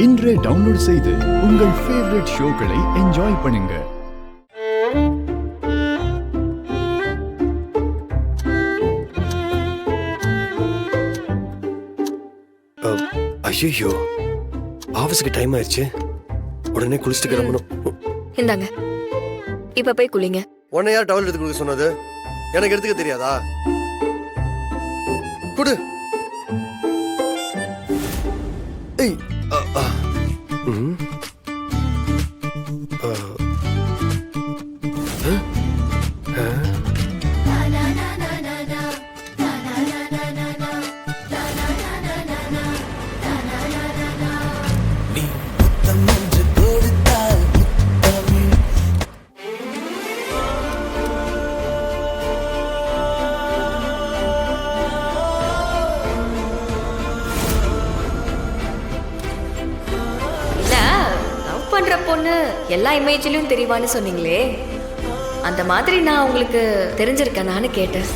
இன்றே டவுன்லோட் செய்து உங்கள் ஃபேவரட் ஷோக்களை என்ஜாய் பண்ணுங்க. ஐயோ, ஆபீஸ்க்கு டைம் ஆயிடுச்சு. உடனே குளிச்சுட்டு கிளம்பணும். இந்தாங்க, இப்ப போய் குளிங்க. உன்னை யார் டவல் எடுத்து கொடுக்க சொன்னது? எனக்கு எடுத்துக்க தெரியாதா? குடு. ஏய், ம். பண்ற பொண்ணு எல்லா இமேஜ்லயும் தெரியவான்னு சொன்னீங்களே, அந்த மாதிரி நான் உங்களுக்கு தெரிஞ்சிருக்கேனான்னு கேட்டேன்.